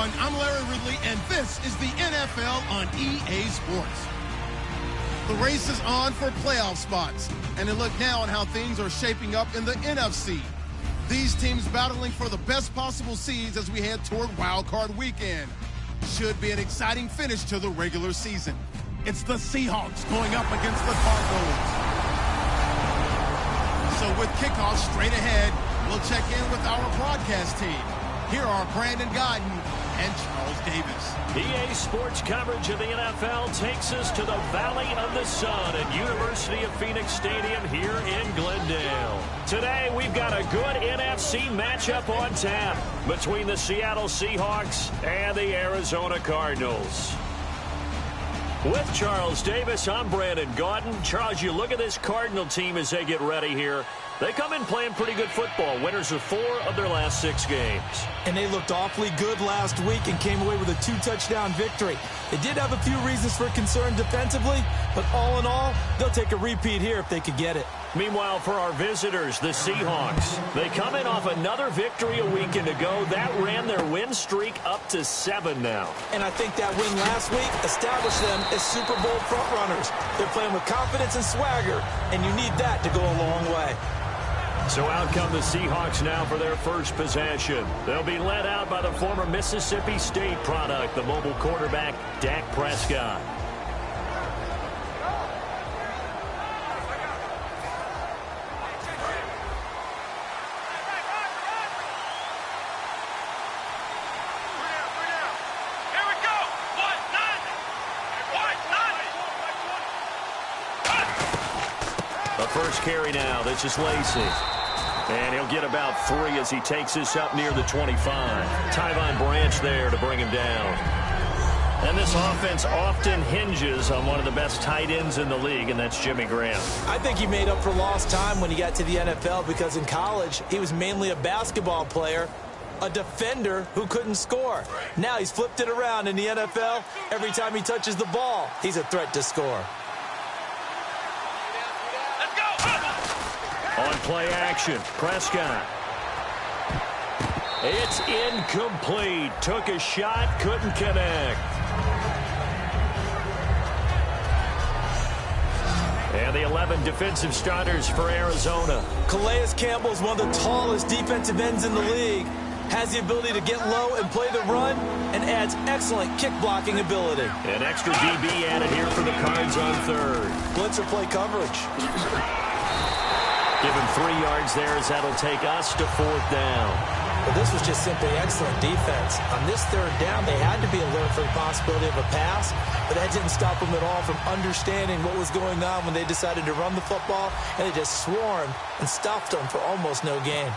everyone. I'm Larry Ridley, and this is the NFL on EA Sports. The race is on for playoff spots, and a look now on how things are shaping up in the NFC. These teams battling for the best possible seeds as we head toward Wild Card Weekend. Should be an exciting finish to the regular season. It's the Seahawks going up against the Cardinals. So with kickoff straight ahead, we'll check in with our broadcast team. Here are Brandon Godden and Charles Davis. EA Sports coverage of the NFL takes us to the Valley of the Sun at University of Phoenix Stadium here in Glendale. Today, we've got a good NFC matchup on tap between the Seattle Seahawks and the Arizona Cardinals. With Charles Davis, I'm Brandon Gaudin. Charles, you look at this Cardinal team as they get ready here. They come in playing pretty good football. Winners of 4 of their last 6 games. And they looked awfully good last week and came away with a 2-touchdown victory. They did have a few reasons for concern defensively, but all in all, they'll take a repeat here if they could get it. Meanwhile, for our visitors, the Seahawks, they come in off another victory a weekend ago. That ran their win streak up to 7 now. And I think that win last week established them as Super Bowl frontrunners. They're playing with confidence and swagger, and you need that to go a long way. So out come the Seahawks now for their first possession. They'll be led out by the former Mississippi State product, the mobile quarterback, Dak Prescott. The first carry now, this is Lacey. And he'll get about 3 as he takes this up near the 25. Tyvon Branch there to bring him down. And this offense often hinges on one of the best tight ends in the league, and that's Jimmy Graham. I think he made up for lost time when he got to the NFL because in college, he was mainly a basketball player, a defender who couldn't score. Now he's flipped it around in the NFL. Every time he touches the ball, he's a threat to score. On play action, Prescott. It's incomplete. Took a shot, couldn't connect. And the 11 defensive starters for Arizona. Calais Campbell is one of the tallest defensive ends in the league. Has the ability to get low and play the run, and adds excellent kick blocking ability. An extra DB added here for the Cards on third. Blitzer play coverage. Give him 3 yards there as that'll take us to 4th down. But this was just simply excellent defense. On this 3rd down, they had to be alert for the possibility of a pass, but that didn't stop them at all from understanding what was going on when they decided to run the football, and they just swarmed and stopped them for almost no gain.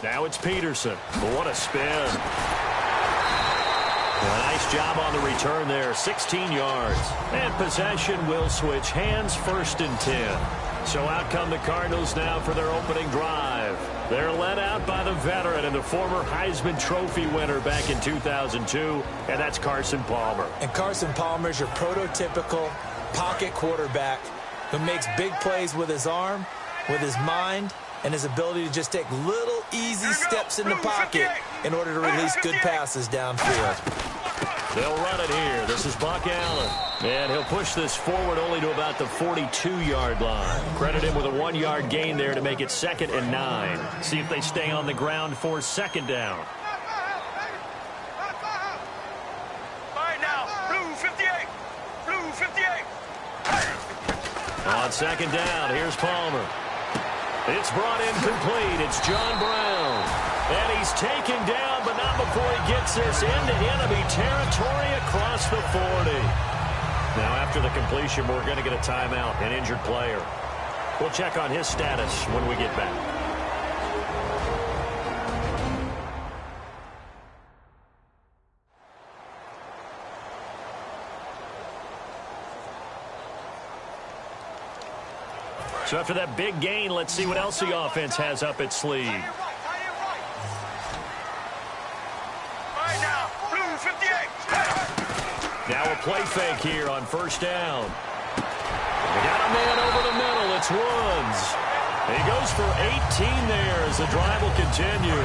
Now it's Peterson. What a spin. A nice job on the return there, 16 yards. And possession will switch hands, 1st and 10. So out come the Cardinals now for their opening drive. They're led out by the veteran and the former Heisman Trophy winner back in 2002, and that's Carson Palmer. And Carson Palmer is your prototypical pocket quarterback who makes big plays with his arm, with his mind, and his ability to just take little easy steps in the pocket in order to release good passes downfield. They'll run it here. This is Buck Allen. And he'll push this forward only to about the 42-yard line. Credit him with a 1-yard gain there to make it 2nd and 9. See if they stay on the ground for 2nd down. All right, now, blue 58. Blue 58. On 2nd down, here's Palmer. It's brought in complete. It's John Brown. And he's taken down, but not before he gets this into enemy territory across the 40. Now, after the completion, we're going to get a timeout, an injured player. We'll check on his status when we get back. So after that big gain, let's see what else the offense has up its sleeve. Now a play fake here on 1st down. They got a man over the middle. It's Woods. He goes for 18 there as the drive will continue.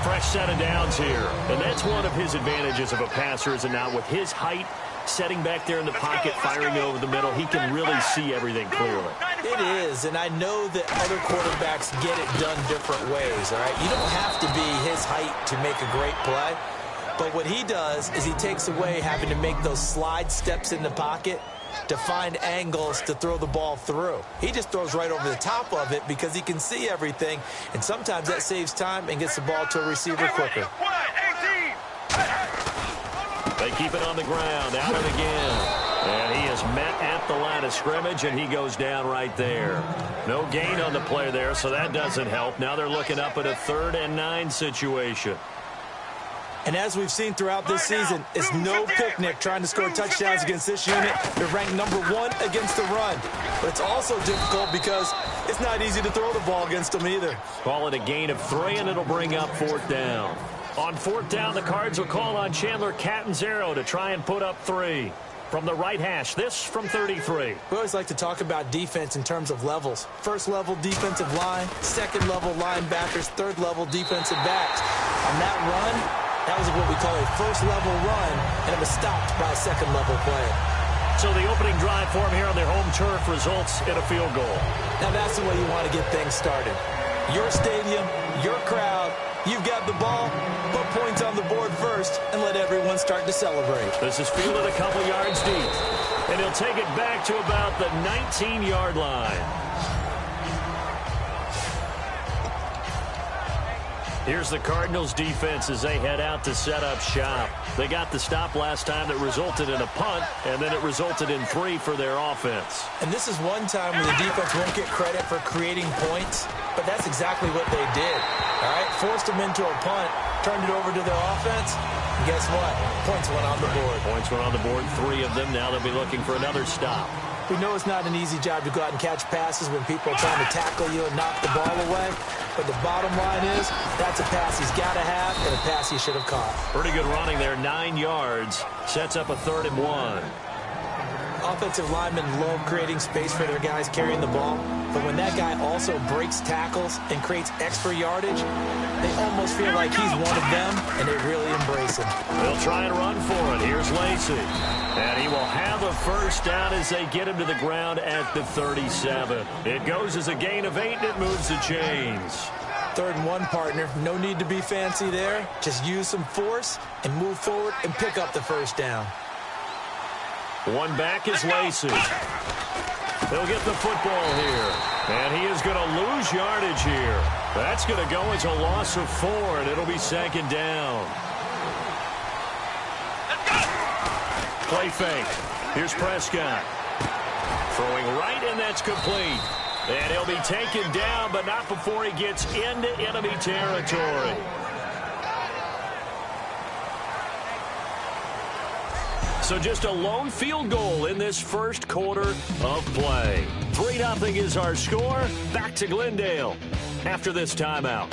Fresh set of downs here. And that's one of his advantages of a passer, is it not? With his height, setting back there in the pocket, firing it over the middle, he can really see everything clearly. It is, and I know that other quarterbacks get it done different ways, all right? You don't have to be his height to make a great play. But what he does is he takes away having to make those slide steps in the pocket to find angles to throw the ball through. He just throws right over the top of it because he can see everything, and sometimes that saves time and gets the ball to a receiver quicker. They keep it on the ground, out and again. And he is met at the line of scrimmage, and he goes down right there. No gain on the play there, so that doesn't help. Now they're looking up at a 3rd and 9 situation. And as we've seen throughout this season, it's no picnic trying to score touchdowns against this unit. They're ranked #1 against the run. But it's also difficult because it's not easy to throw the ball against them either. Call it a gain of 3, and it'll bring up 4th down. On 4th down, the Cards will call on Chandler Catanzaro to try and put up 3. From the right hash, this from 33. We always like to talk about defense in terms of levels. 1st level defensive line, 2nd level linebackers, 3rd level defensive backs. On that run, that was what we call a 1st level run, and it was stopped by a 2nd level play. So the opening drive for him here on their home turf results in a field goal. Now that's the way you want to get things started. Your stadium, your crowd, you've got the ball, put points on the board first, and let everyone start to celebrate. This is fielded a couple yards deep, and he'll take it back to about the 19-yard line. Here's the Cardinals defense as they head out to set up shop. They got the stop last time that resulted in a punt, and then it resulted in 3 for their offense. And this is one time where the defense won't get credit for creating points, but that's exactly what they did. All right, forced them into a punt, turned it over to their offense, and guess what? Points went on the board. Points went on the board, 3 of them. Now they'll be looking for another stop. We know it's not an easy job to go out and catch passes when people are trying to tackle you and knock the ball away. But the bottom line is, that's a pass he's got to have and a pass he should have caught. Pretty good running there, 9 yards. Sets up a 3rd and 1. Offensive linemen love creating space for their guys carrying the ball. But when that guy also breaks tackles and creates extra yardage, they almost feel like he's one of them, and they really embrace him. They'll try and run for it. Here's Lacey. And he will have a 1st down as they get him to the ground at the 37. It goes as a gain of 8, and it moves the chains. 3rd and 1, partner. No need to be fancy there. Just use some force and move forward and pick up the 1st down. One back is Lacey. He'll get the football here. And he is going to lose yardage here. That's going to go as a loss of 4, and it'll be 2nd down. Play fake. Here's Prescott. Throwing right, and that's complete. And he'll be taken down, but not before he gets into enemy territory. So just a lone field goal in this 1st quarter of play. 3-0 is our score. Back to Glendale after this timeout.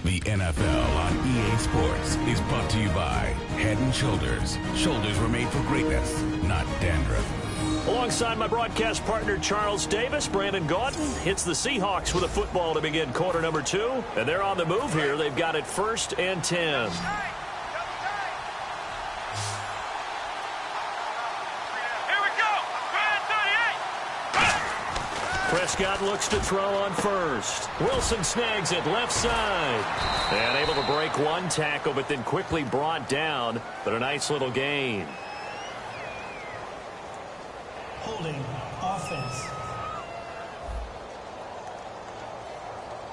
The NFL on EA Sports is brought to you by Head & Shoulders. Shoulders were made for greatness, not dandruff. Alongside my broadcast partner, Charles Davis, Brandon Gaudin hits the Seahawks with a football to begin quarter number 2. And they're on the move here. They've got it 1st and 10. Prescott looks to throw on 1st. Wilson snags it left side. And able to break 1 tackle, but then quickly brought down. But a nice little gain. Holding offense.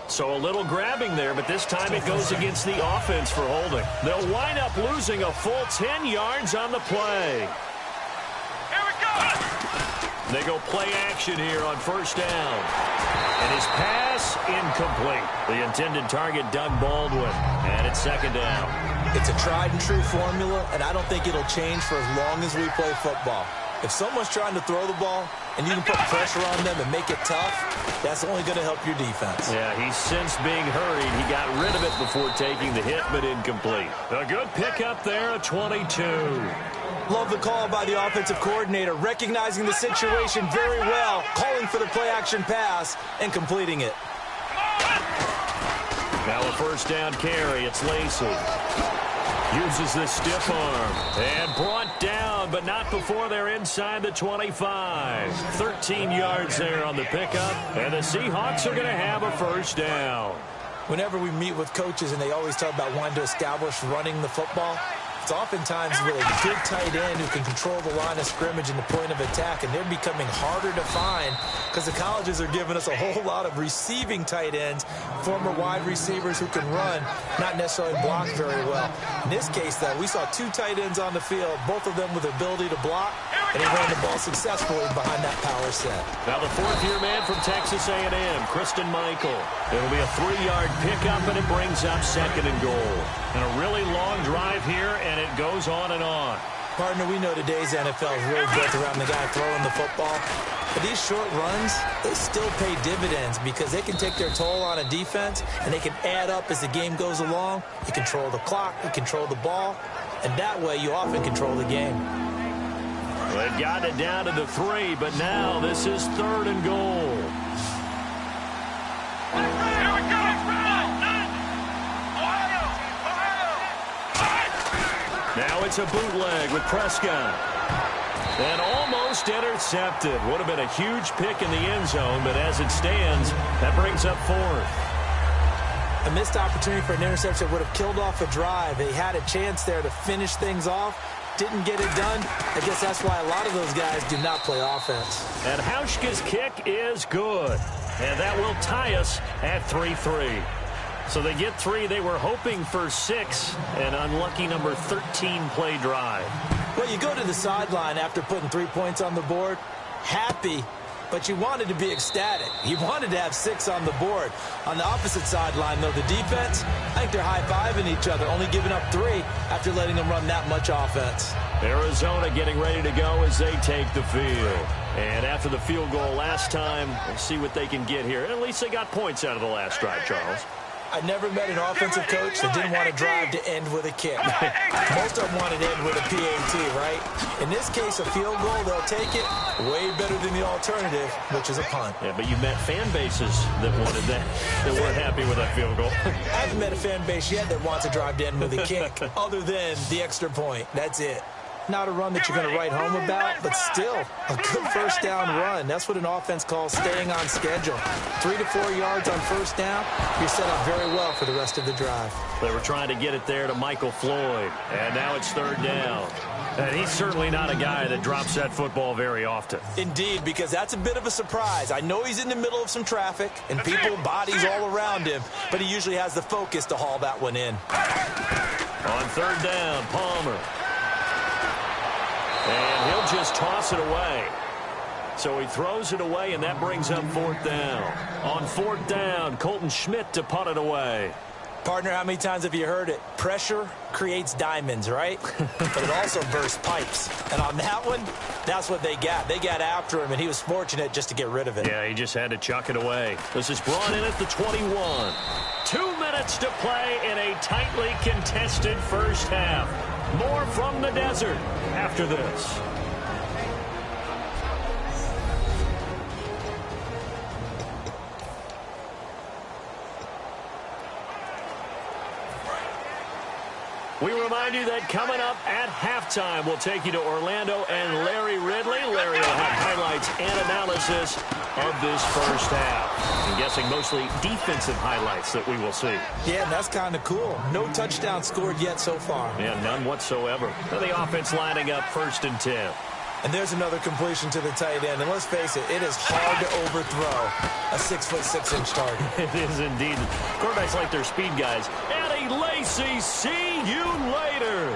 So a little grabbing there, but this time it goes against the offense for holding. They'll wind up losing a full 10 yards on the play. Here we go! They go play action here on 1st down. And his pass incomplete. The intended target, Doug Baldwin. And it's 2nd down. It's a tried and true formula, and I don't think it'll change for as long as we play football. If someone's trying to throw the ball and you can put pressure on them and make it tough, that's only going to help your defense. Yeah, he's since being hurried. He got rid of it before taking the hit, but incomplete. A good pickup there, a 22. Love the call by the offensive coordinator, recognizing the situation very well, calling for the play-action pass, and completing it. Now a first down carry. It's Lacey. Uses the stiff arm. And brought down, but not before they're inside the 25. 13 yards there on the pickup. And the Seahawks are going to have a first down. Whenever we meet with coaches and they always talk about wanting to establish running the football, it's oftentimes with a good tight end who can control the line of scrimmage and the point of attack, and they're becoming harder to find because the colleges are giving us a whole lot of receiving tight ends, former wide receivers who can run, not necessarily block very well. In this case, though, we saw two tight ends on the field, both of them with the ability to block, and he ran the ball successfully behind that power set. Now the fourth-year man from Texas A&M, Kristen Michael. It'll be a 3-yard pickup, and it brings up 2nd and goal. And a really long drive here, and it goes on and on. Partner, we know today's NFL is really built around the guy throwing the football. But these short runs, they still pay dividends because they can take their toll on a defense, and they can add up as the game goes along. You control the clock, you control the ball, and that way you often control the game. Well, they've gotten it down to the 3, but now this is 3rd and goal. Now it's a bootleg with Prescott. And almost intercepted. Would have been a huge pick in the end zone, but as it stands, that brings up 4th. A missed opportunity for an interception would have killed off a drive. They had a chance there to finish things off. Didn't get it done. I guess that's why a lot of those guys do not play offense. And Hauschka's kick is good. And that will tie us at 3-3. So they get 3. They were hoping for 6. An unlucky number 13 play drive. Well, you go to the sideline after putting 3 points on the board, happy, but you wanted to be ecstatic. You wanted to have 6 on the board. On the opposite sideline, though, the defense, I think they're high-fiving each other, only giving up 3 after letting them run that much offense. Arizona getting ready to go as they take the field. And after the field goal last time, we'll see what they can get here. At least they got points out of the last drive, Charles. I never met an offensive coach that didn't want to drive to end with a kick. Most of them wanted to end with a PAT, right? In this case, a field goal, they'll take it way better than the alternative, which is a punt. Yeah, but you met fan bases that wanted that weren't happy with that field goal. I haven't met a fan base yet that wants to drive to end with a kick other than the extra point. That's it. Not a run that you're going to write home about, but still a good first down run. That's what an offense calls staying on schedule. 3 to 4 yards on first down, you're set up very well for the rest of the drive. They were trying to get it there to Michael Floyd, and now it's 3rd down. And he's certainly not a guy that drops that football very often. Indeed, because that's a bit of a surprise. I know he's in the middle of some traffic and people, bodies all around him, but he usually has the focus to haul that one in. On 3rd down, Palmer. And he'll just toss it away. So he throws it away, and that brings up 4th down. On 4th down, Colton Schmidt to punt it away. Partner, how many times have you heard it? Pressure creates diamonds, right? But it also bursts pipes. And on that one, that's what they got. They got after him, and he was fortunate just to get rid of it. Yeah, he just had to chuck it away. This is brought in at the 21. 2 minutes to play in a tightly contested first half. More from the desert after this. We remind you that coming up at halftime, we'll take you to Orlando and Larry Ridley. Larry will have highlights and analysis of this first half. I'm guessing mostly defensive highlights that we will see. Yeah, and that's kind of cool. No touchdown scored yet so far. Yeah, none whatsoever. The offense lining up 1st and 10. And there's another completion to the tight end. And let's face it, it is hard to overthrow a 6'6" target. It is indeed. Quarterbacks like their speed guys. Eddie Lacy, see you later.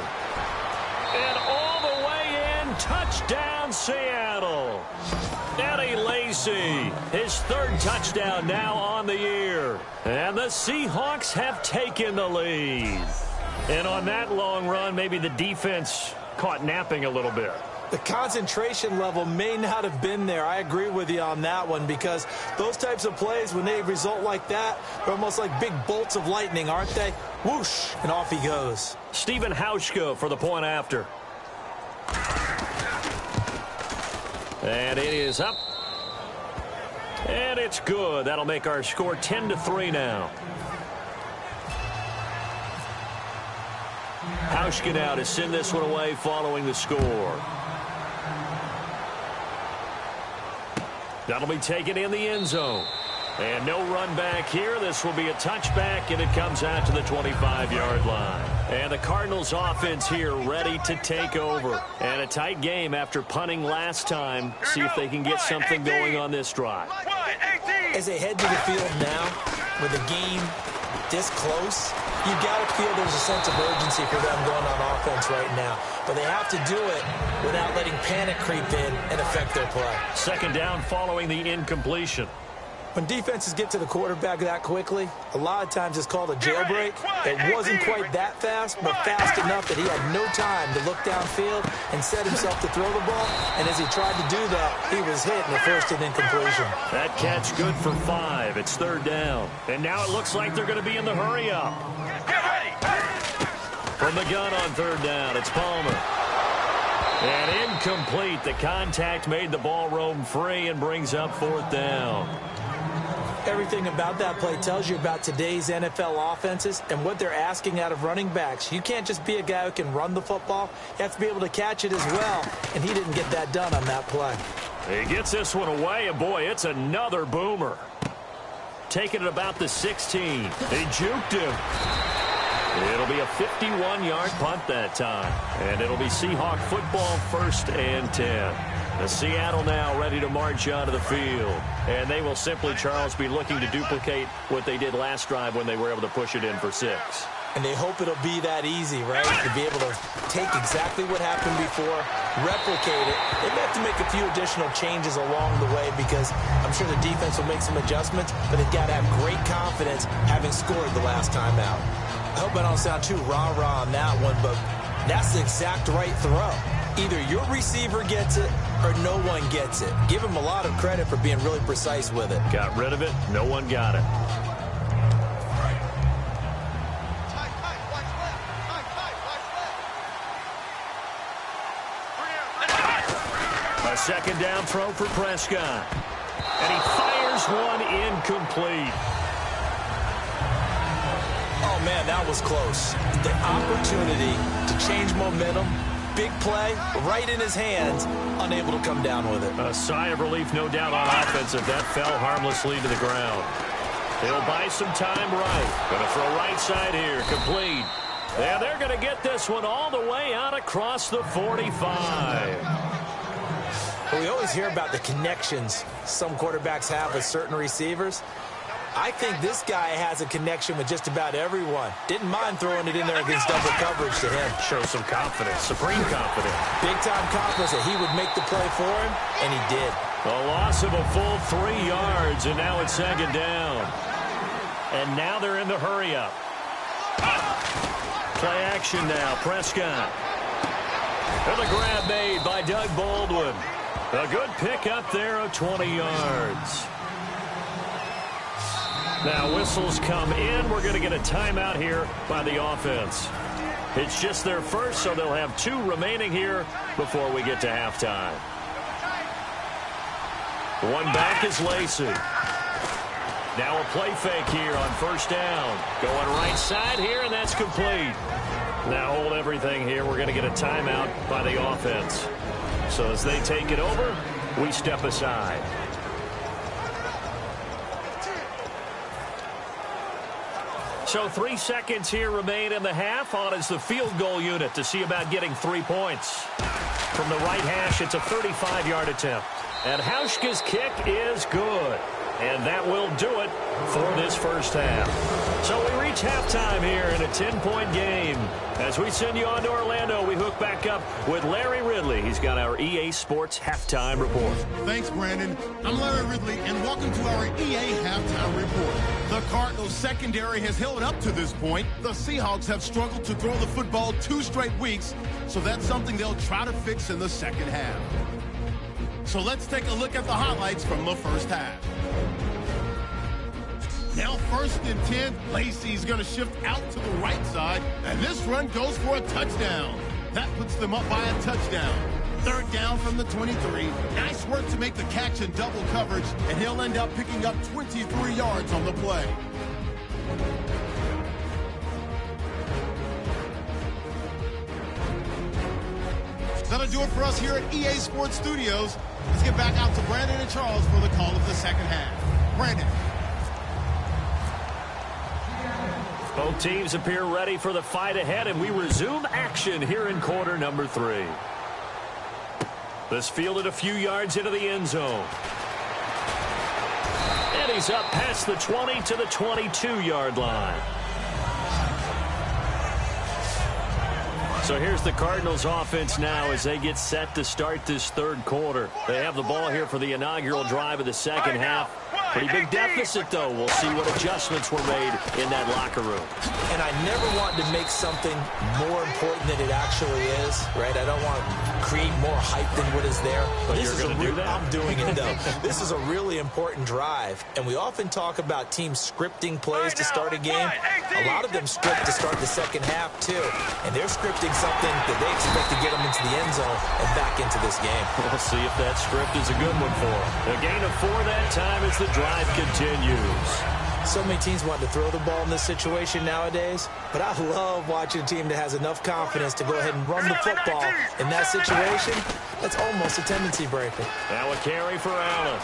And all the way in, touchdown Seattle. Eddie Lacy, his 3rd touchdown now on the year. And the Seahawks have taken the lead. And on that long run, maybe the defense caught napping a little bit. The concentration level may not have been there. I agree with you on that one, because those types of plays, when they result like that, they're almost like big bolts of lightning, aren't they? Whoosh, and off he goes. Stephen Hauschka for the point after. And it is up. And it's good. That'll make our score 10-3 now. Hauschka now to send this one away following the score. That'll be taken in the end zone. And no run back here. This will be a touchback, and it comes out to the 25-yard line. And the Cardinals offense here ready to take over. And a tight game after punting last time. See if they can get something going on this drive. As they head to the field now, with the game this close, you got to feel there's a sense of urgency for them going on offense right now. But they have to do it without letting panic creep in and affect their play. Second down following the incompletion. When defenses get to the quarterback that quickly, a lot of times it's called a jailbreak. It wasn't quite that fast, but fast enough that he had no time to look downfield and set himself to throw the ball. And as he tried to do that, he was hit in the first and incompletion. That catch good for 5. It's third down. And now it looks like they're going to be in the hurry-up. Get ready. From the gun on third down, it's Palmer. And incomplete. The contact made the ball roam free and brings up fourth down. Everything about that play tells you about today's NFL offenses and what they're asking out of running backs. You can't just be a guy who can run the football. You have to be able to catch it as well, and he didn't get that done on that play. He gets this one away, and boy, it's another boomer. Taking it about the 16. They juked him. It'll be a 51-yard punt that time, and it'll be Seahawk football, 1st and 10. The Seattle now ready to march onto the field. And they will simply, Charles, be looking to duplicate what they did last drive when they were able to push it in for 6. And they hope it'll be that easy, right? To be able to take exactly what happened before, replicate it. They may have to make a few additional changes along the way, because I'm sure the defense will make some adjustments, but they've got to have great confidence having scored the last time out. I hope I don't sound too rah-rah on that one, but that's the exact right throw. Either your receiver gets it or no one gets it. Give him a lot of credit for being really precise with it. Got rid of it. No one got it. A second down throw for Prescott. And he fires one incomplete. Oh, man, that was close. The opportunity to change momentum, big play, right in his hands, unable to come down with it. A sigh of relief, no doubt, on offense if that fell harmlessly to the ground. He'll buy some time right. Going to throw right side here, complete. And they're going to get this one all the way out across the 45. Well, we always hear about the connections some quarterbacks have with certain receivers. I think this guy has a connection with just about everyone. Didn't mind throwing it in there against double coverage to him. Show some confidence, supreme confidence. Big-time confidence that he would make the play for him, and he did. A loss of a full 3 yards, and now it's second down. And now they're in the hurry-up. Play action now, Prescott. And the grab made by Doug Baldwin. A good pick up there of 20 yards. Now whistles come in. We're going to get a timeout here by the offense. It's just their first, so they'll have 2 remaining here before we get to halftime. One back is Lacey. Now a play fake here on first down. Going right side here, and that's complete. Now hold everything here. We're going to get a timeout by the offense. So as they take it over, we step aside. So 3 seconds here remain in the half. On is the field goal unit to see about getting 3 points. From the right hash, it's a 35-yard attempt. And Hauschka's kick is good. And that will do it. for this first half. So we reach halftime here in a 10-point game. As we send you on to Orlando, we hook back up with Larry Ridley. He's got our EA Sports Halftime Report. Thanks, Brandon. I'm Larry Ridley, and welcome to our EA Halftime Report. The Cardinals' secondary has held up to this point. The Seahawks have struggled to throw the football 2 straight weeks, so that's something they'll try to fix in the second half. So let's take a look at the highlights from the first half. Now 1st and 10, Lacey's going to shift out to the right side, and this run goes for a touchdown. That puts them up by a touchdown. 3rd down from the 23. Nice work to make the catch in double coverage, and he'll end up picking up 23 yards on the play. That'll do it for us here at EA Sports Studios. Let's get back out to Brandon and Charles for the call of the second half. Brandon. Both teams appear ready for the fight ahead, and we resume action here in quarter number 3. This fielded a few yards into the end zone. And he's up past the 20 to the 22-yard line. So here's the Cardinals offense now as they get set to start this 3rd quarter. They have the ball here for the inaugural drive of the second half. Pretty big deficit, though. We'll see what adjustments were made in that locker room. And I never want to make something more important than it actually is, right? I don't want to create more hype than what is there. But you're going to do that? I'm doing it, though. This is a really important drive, and we often talk about teams scripting plays to start a game. A lot of them script to start the second half, too. And they're scripting something that they expect to get them into the end zone and back into this game. We'll see if that script is a good one for them. A gain of 4 that time as the drive continues. So many teams want to throw the ball in this situation nowadays, but I love watching a team that has enough confidence to go ahead and run the football. In that situation, that's almost a tendency breaker. Now a carry for Allen.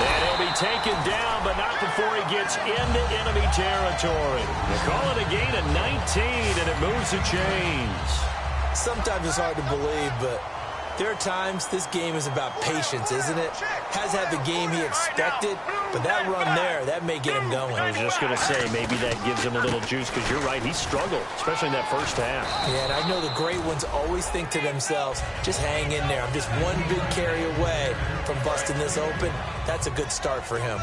And he'll be taken down, but not before he gets into enemy territory. They call it a gain of 19, and it moves the chains. Sometimes it's hard to believe, but there are times this game is about patience, isn't it? Has had the game he expected, but that run there, that may get him going. I was just going to say, maybe that gives him a little juice, because you're right, he struggled, especially in that first half. Yeah, and I know the great ones always think to themselves, just hang in there. I'm just one big carry away from busting this open. That's a good start for him.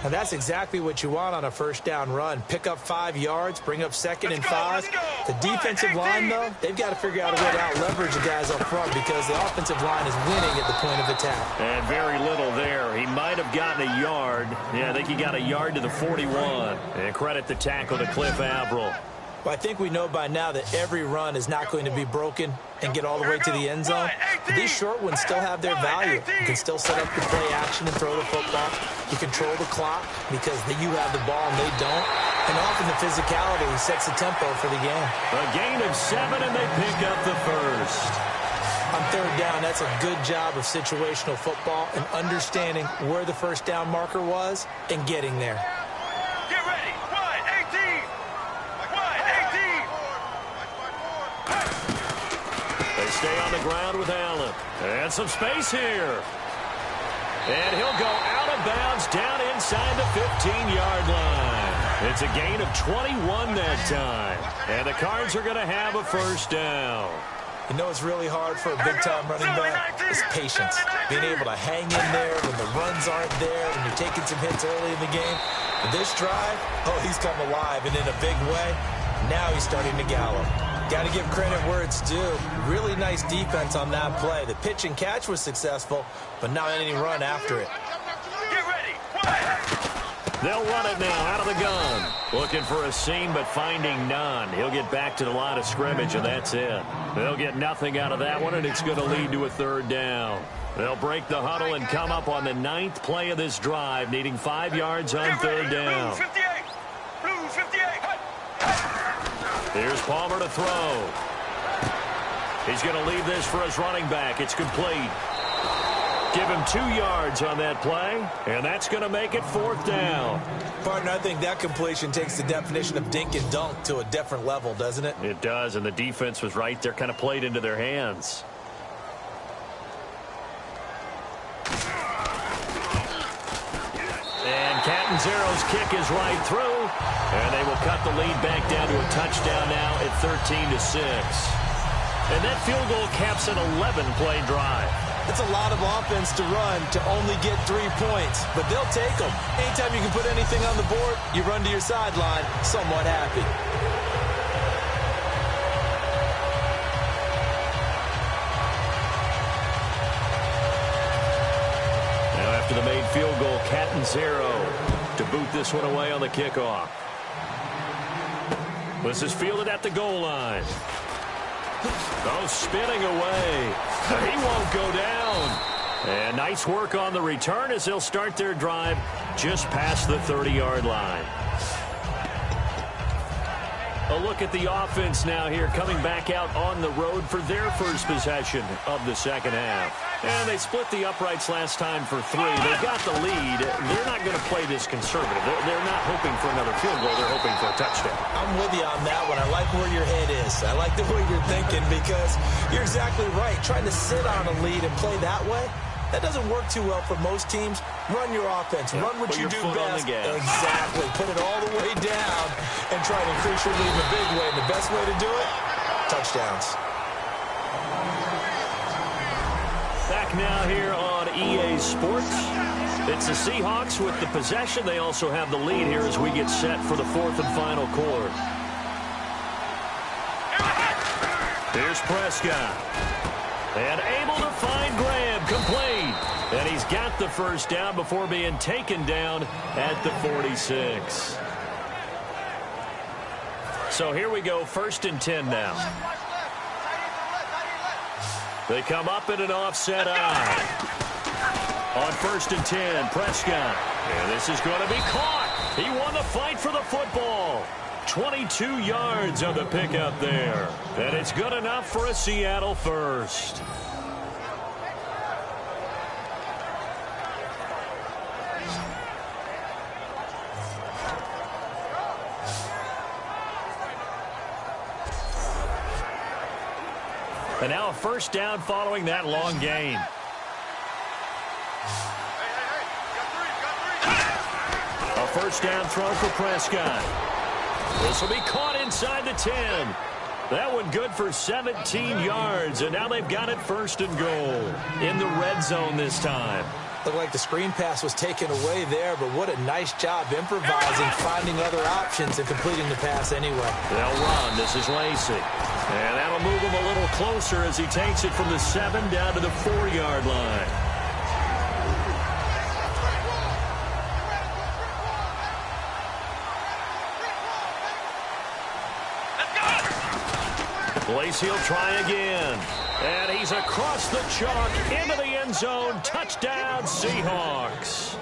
And that's exactly what you want on a first down run. Pick up 5 yards, bring up 2nd and 5. The defensive line, though, they've got to figure out a way to out-leverage the guys up front because the offensive line is winning at the point of attack. And very little there. He might have gotten a yard. Yeah, I think he got a yard to the 41. And credit the tackle to Cliff Averill. Well, I think we know by now that every run is not going to be broken and get all the way to the end zone. But these short ones still have their value. You can still set up the play action and throw the football. You control the clock because you have the ball and they don't. And often the physicality sets the tempo for the game. A gain of 7, and they pick up the first. On 3rd down, that's a good job of situational football and understanding where the first down marker was and getting there. Get ready. 1-18. They stay on the ground with Allen. And some space here. And he'll go out of bounds down inside the 15-yard line. It's a gain of 21 that time. And the Cards are going to have a first down. You know it's really hard for a big-time running back? It's patience. Being able to hang in there when the runs aren't there, when you're taking some hits early in the game. But this drive, oh, he's come alive, and in a big way, now he's starting to gallop. Got to give credit where it's due. Really nice defense on that play. The pitch and catch was successful, but not any run after it. Get ready. They'll run it now out of the gun. Looking for a seam, but finding none. He'll get back to the line of scrimmage, and that's it. They'll get nothing out of that one, and it's going to lead to a 3rd down. They'll break the huddle and come up on the 9th play of this drive, needing 5 yards on 3rd down. Blue 58. Here's Palmer to throw. He's going to leave this for his running back. It's complete. Give him 2 yards on that play, and that's going to make it 4th down. Partner, I think that completion takes the definition of dink and dunk to a different level, doesn't it? It does, and the defense was right there, kind of played into their hands. And Catanzero's kick is right through, and they will cut the lead back down to a touchdown now at 13-6. And that field goal caps an 11-play drive. It's a lot of offense to run to only get 3 points, but they'll take them. Anytime you can put anything on the board, you run to your sideline somewhat happy. Now after the made field goal, Catanzaro to boot this one away on the kickoff. This is fielded at the goal line. Oh, spinning away. He won't go down. And nice work on the return as they'll start their drive just past the 30-yard line. A look at the offense now here, coming back out on the road for their first possession of the second half. And they split the uprights last time for 3. They've got the lead. They're not going to play this conservative. They're not hoping for another field goal. They're hoping for a touchdown. I'm with you on that one. I like where your head is. I like the way you're thinking because you're exactly right. Trying to sit on a lead and play that way, that doesn't work too well for most teams. Run your offense. Run what you do best. Exactly. Put it all the way down and try to increase your lead in a big way. And the best way to do it, touchdowns. Back now here on EA Sports. It's the Seahawks with the possession. They also have the lead here as we get set for the 4th and final quarter. Here's Prescott. And able to find Graham, complete. And he's got the first down before being taken down at the 46. So here we go, 1st and 10 now. They come up in an offset eye. On 1st and 10, Prescott. And this is going to be caught. He won the fight for the football. 22 yards on the pickup there. And it's good enough for a Seattle first. And now a first down following that long gain. A first down throw for Prescott. This will be caught inside the 10. That one good for 17 yards, and now they've got it 1st and goal. In the red zone this time. Looked like the screen pass was taken away there, but what a nice job improvising, finding other options, and completing the pass anyway. They'll run. This is Lacey. And that'll move him a little closer as he takes it from the 7 down to the 4-yard line. Lacey will try again. And he's across the chalk into the end zone. Touchdown, Seahawks.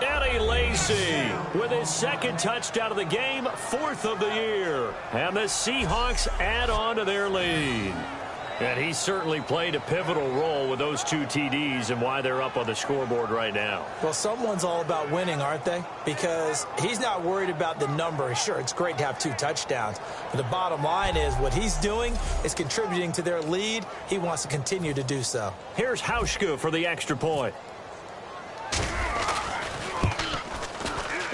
Eddie Lacy with his 2nd touchdown of the game, 4th of the year. And the Seahawks add on to their lead. And he certainly played a pivotal role with those 2 TDs and why they're up on the scoreboard right now. Well, someone's all about winning, aren't they? Because he's not worried about the number. Sure, it's great to have 2 touchdowns. But the bottom line is what he's doing is contributing to their lead. He wants to continue to do so. Here's Hauschka for the extra point.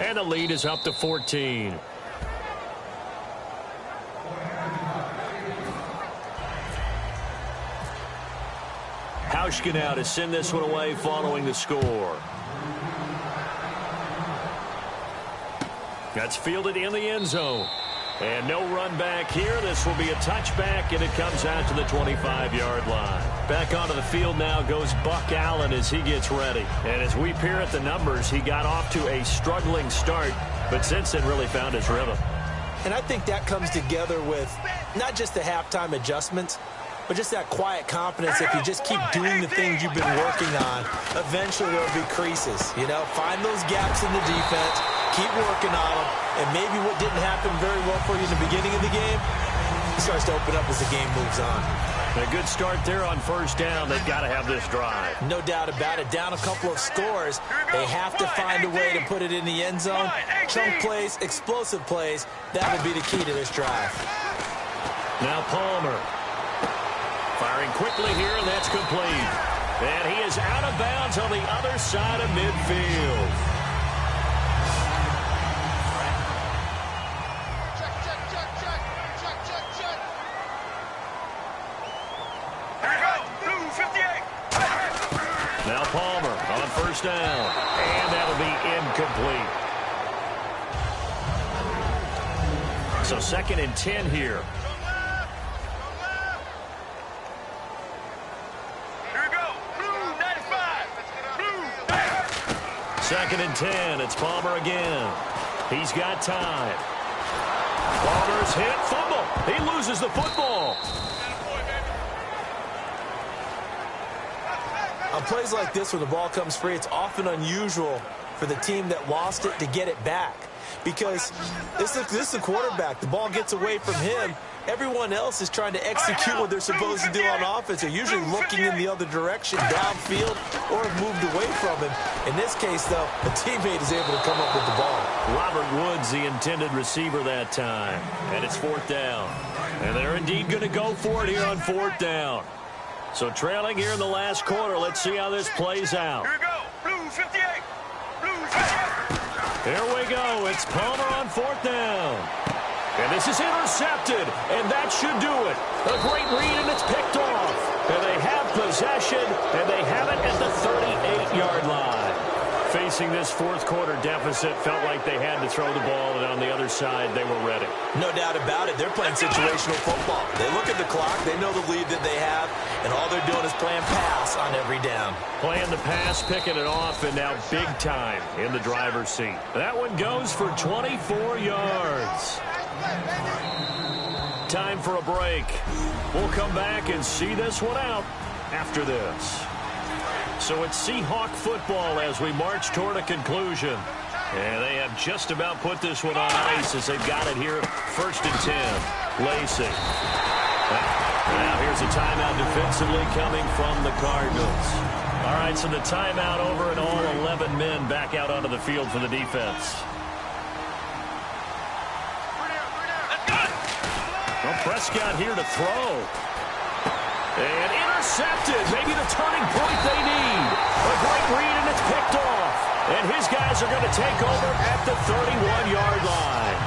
And the lead is up to 14. Hauschka now to send this one away following the score. That's fielded in the end zone. And no run back here. This will be a touchback, and it comes out to the 25-yard line. Back onto the field now goes Buck Allen as he gets ready. And as we peer at the numbers, he got off to a struggling start, but since then really found his rhythm. And I think that comes together with not just the halftime adjustments, but just that quiet confidence. If you just keep doing the things you've been working on, eventually there will be creases. You know, find those gaps in the defense, keep working on them, and maybe what didn't happen very well for you in the beginning of the game, it starts to open up as the game moves on. A good start there on 1st down. They've got to have this drive. No doubt about it. Down a couple of scores, they have to find a way to put it in the end zone. Chunk plays, explosive plays, that will be the key to this drive. Now Palmer. Firing quickly here, and that's complete. And he is out of bounds on the other side of midfield. first down. And that'll be incomplete. So 2nd and 10 here. Here we go. Blue 95. Blue. 2nd and 10. It's Palmer again. He's got time. Palmer's hit. Fumble. He loses the football. On plays like this, when the ball comes free, it's often unusual for the team that lost it to get it back. Because this is the quarterback. The ball gets away from him. Everyone else is trying to execute what they're supposed to do on offense. They're usually looking in the other direction, downfield, or have moved away from him. In this case, though, a teammate is able to come up with the ball. Robert Woods, the intended receiver that time. And it's 4th down. And they're indeed going to go for it here on 4th down. So trailing here in the last quarter. Let's see how this plays out. Here we go. Blue 58. Blue 58. Here we go. It's Palmer on 4th down. And this is intercepted. And that should do it. A great read, and it's picked off. And they have possession, and they have it at the 38-yard line. Facing this 4th quarter deficit, felt like they had to throw the ball, and on the other side, they were ready. No doubt about it. They're playing situational football. They look at the clock. They know the lead that they have, and all they're doing is playing pass on every down. Playing the pass, picking it off, and now big time in the driver's seat. That one goes for 24 yards. Time for a break. We'll come back and see this one out after this. So it's Seahawk football as we march toward a conclusion. And they have just about put this one on ice as they've got it here. 1st and 10. Lacey. Now here's a timeout defensively coming from the Cardinals. All right, so the timeout over and all 11 men back out onto the field for the defense. Well, Prescott here to throw. And intercepted. Maybe the turning point they need. A great read, and it's picked off. And his guys are going to take over at the 31-yard line.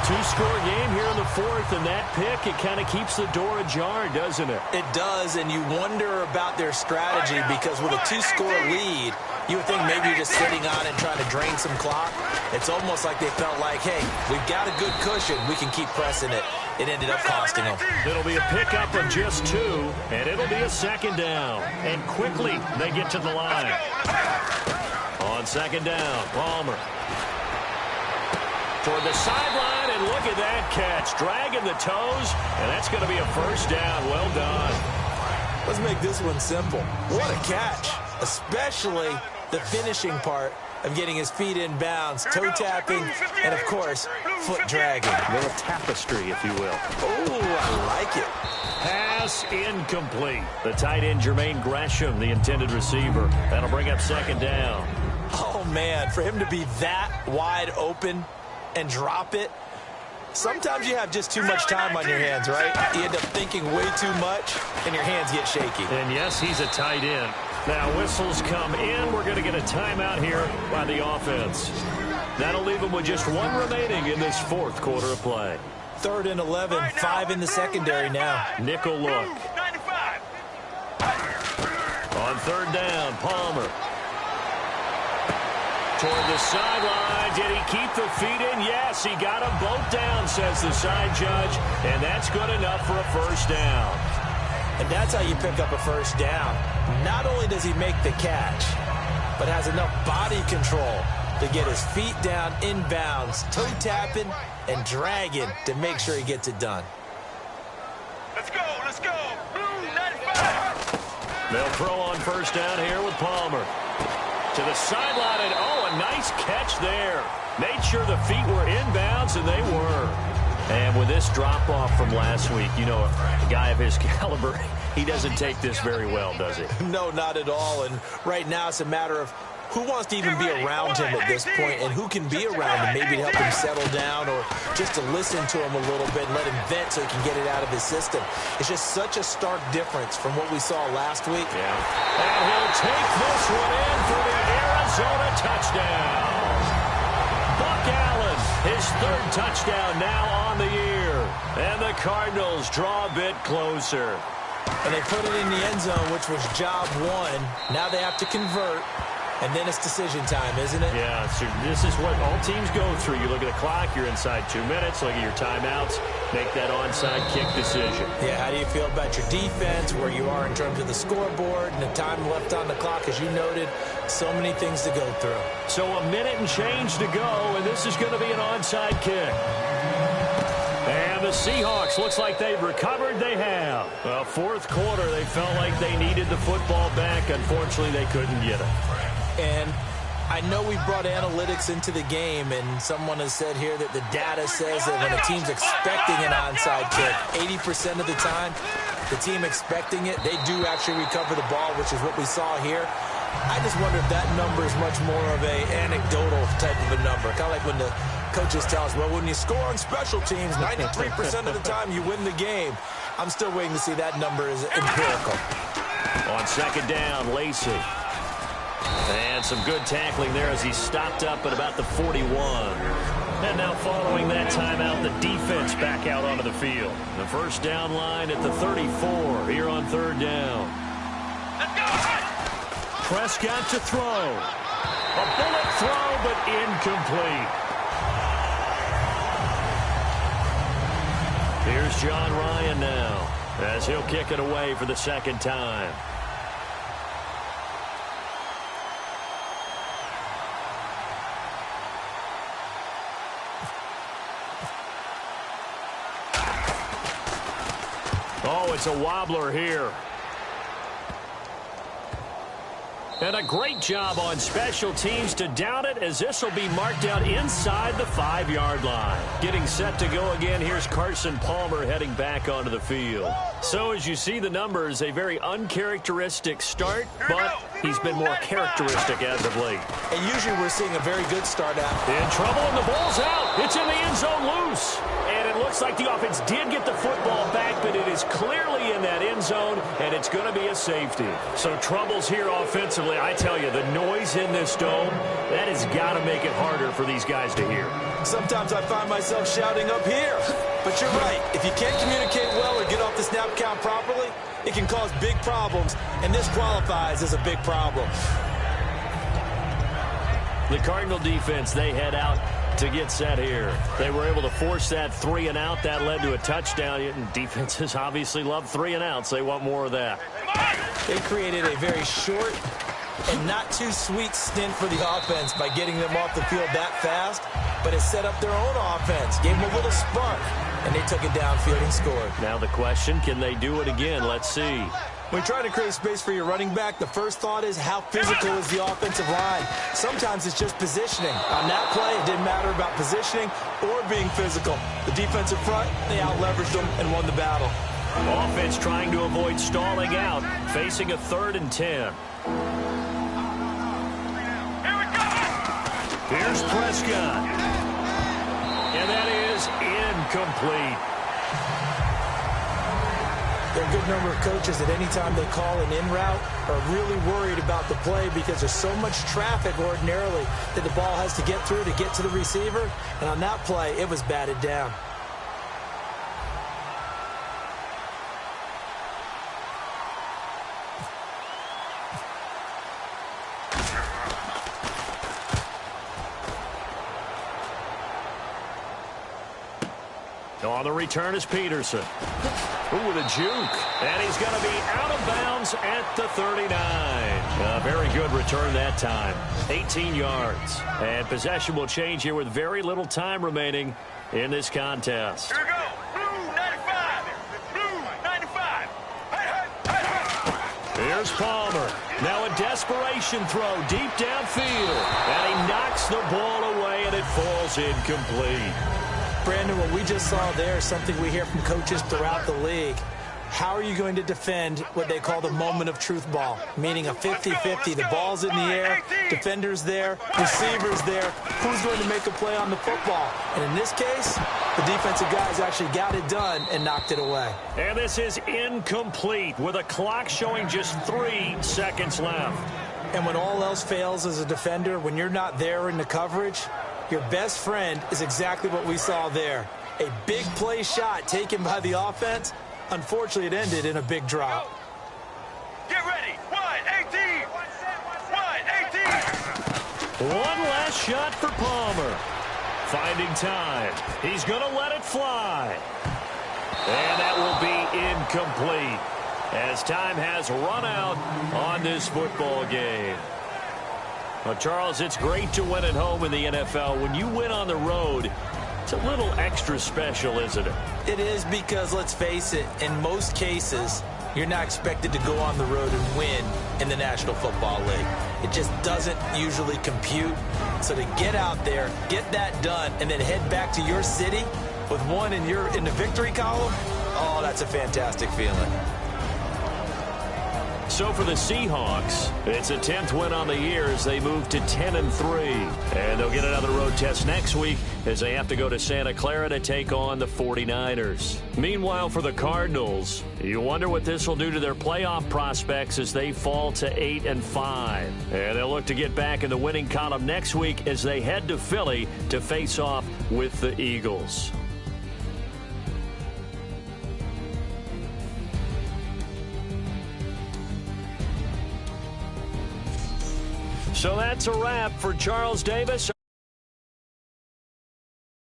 2-score game here in the 4th, and that pick, it kind of keeps the door ajar, doesn't it? It does, and you wonder about their strategy because with a 2-score lead, you would think maybe you're just sitting on it trying to drain some clock. It's almost like they felt like, hey, we've got a good cushion. We can keep pressing it. It ended up costing them. It'll be a pickup of just 2, and it'll be a 2nd down. And quickly, they get to the line. On 2nd down, Palmer. Toward the sideline, and look at that catch. Dragging the toes, and that's going to be a 1st down. Well done. Let's make this one simple. What a catch, especially the finishing part of getting his feet in bounds, toe tapping, and of course, foot dragging. A little tapestry, if you will. Oh, I like it. Pass incomplete. The tight end, Jermaine Gresham, the intended receiver. That'll bring up 2nd down. Oh, man, for him to be that wide open and drop it, sometimes you have just too much time on your hands, right? You end up thinking way too much, and your hands get shaky. And yes, he's a tight end. Now whistles come in. We're going to get a timeout here by the offense. That'll leave them with just 1 remaining in this 4th quarter of play. 3rd and 11, 5 in the secondary now. Nickel look. 95. On 3rd down, Palmer. Toward the sideline. Did he keep the feet in? Yes, he got them both down, says the side judge. And that's good enough for a 1st down. And that's how you pick up a 1st down. Not only does he make the catch, but has enough body control to get his feet down inbounds, toe tapping and dragging to make sure he gets it done. Let's go. Let's go. Blue 95. They'll throw on 1st down here with Palmer. To the sideline, and oh, a nice catch there. Made sure the feet were inbounds, and they were. And with this drop-off from last week, you know, a guy of his caliber, he doesn't take this very well, does he? No, not at all. And right now it's a matter of who wants to even be around him at this point and who can be around him, maybe to help him settle down or just to listen to him a little bit and let him vent so he can get it out of his system. It's just such a stark difference from what we saw last week. Yeah. And he'll take this one in for the Arizona touchdown. Buck Allen, his 3rd touchdown now on the year. And the Cardinals draw a bit closer. And they put it in the end zone, which was job 1. Now they have to convert. And then it's decision time, isn't it? Yeah, so this is what all teams go through. You look at the clock, you're inside 2 minutes, look at your timeouts, make that onside kick decision. Yeah, how do you feel about your defense, where you are in terms of the scoreboard, and the time left on the clock, as you noted, so many things to go through. So a minute and change to go, and this is going to be an onside kick. And the Seahawks, looks like they've recovered. They have. Fourth quarter, they felt like they needed the football back. Unfortunately, they couldn't get it. And I know we brought analytics into the game, and someone has said here that the data says that when a team's expecting an onside kick, 80% of the time, the team expecting it, they do actually recover the ball, which is what we saw here. I just wonder if that number is much more of a anecdotal type of a number. Kind of like when the coaches tell us, well, when you score on special teams, 93% of the time you win the game. I'm still waiting to see that number is empirical. On second down, Lacey. And some good tackling there as he stopped up at about the 41. And now following that timeout, the defense back out onto the field. The first down line at the 34 here on third down. Prescott to throw. A bullet throw, but incomplete. Here's John Ryan now as he'll kick it away for the second time. Oh, it's a wobbler here. And a great job on special teams to down it, as this will be marked out inside the 5-yard line. Getting set to go again, here's Carson Palmer heading back onto the field. So as you see the numbers, a very uncharacteristic start, but he's been more characteristic as of late. And usually we're seeing a very good start out. In trouble, and the ball's out. It's in the end zone loose. And it looks like the offense did get the football back, but it is clearly in that end zone, and it's going to be a safety. So troubles here offensively. I tell you, the noise in this dome, that has got to make it harder for these guys to hear. Sometimes I find myself shouting up here. But you're right. If you can't communicate well or get off the snap count properly, it can cause big problems, and this qualifies as a big problem. The Cardinal defense, they head out to get set here. They were able to force that 3 and out. That led to a touchdown. And defenses obviously love 3 and outs. They want more of that. They created a very short and not too sweet stint for the offense by getting them off the field that fast, but it set up their own offense, gave them a little spark, and they took it downfield and scored. Now the question, can they do it again? Let's see. When trying to create space for your running back, the first thought is how physical is the offensive line. Sometimes it's just positioning. On that play, it didn't matter about positioning or being physical. The defensive front, they out-leveraged them and won the battle. Offense trying to avoid stalling out, facing a 3rd and 10. Here's Prescott. And that is incomplete. There are a good number of coaches that any time they call an in route are really worried about the play because there's so much traffic ordinarily that the ball has to get through to get to the receiver. And on that play, it was batted down. On the return is Peterson. Ooh, with a juke. And he's going to be out of bounds at the 39. A very good return that time. 18 yards. And possession will change here with very little time remaining in this contest. Here we go. Blue 95. Blue 95. Hey. Here's Palmer. Now a desperation throw deep downfield. And he knocks the ball away, and it falls incomplete. Brandon, what we just saw there is something we hear from coaches throughout the league. How are you going to defend what they call the moment of truth ball, meaning a 50-50? The ball's in the air, defender's there, receiver's there. Who's going to make a play on the football? And in this case, the defensive guys actually got it done and knocked it away. And this is incomplete with a clock showing just 3 seconds left. And when all else fails as a defender, when you're not there in the coverage, your best friend is exactly what we saw there. A big play shot taken by the offense. Unfortunately, it ended in a big drop. Get ready. Wide 18. Wide 18. One last shot for Palmer. Finding time. He's going to let it fly. And that will be incomplete as time has run out on this football game. Well, Charles, it's great to win at home in the NFL. When you win on the road, it's a little extra special, isn't it? It is, because let's face it, in most cases, you're not expected to go on the road and win in the National Football League. It just doesn't usually compute. So to get out there, get that done, and then head back to your city with one in the victory column, oh, that's a fantastic feeling. So for the Seahawks, it's a 10th win on the year as they move to 10-3. And they'll get another road test next week as they have to go to Santa Clara to take on the 49ers. Meanwhile, for the Cardinals, you wonder what this will do to their playoff prospects as they fall to 8-5. And they'll look to get back in the winning column next week as they head to Philly to face off with the Eagles. So that's a wrap for Charles Davis.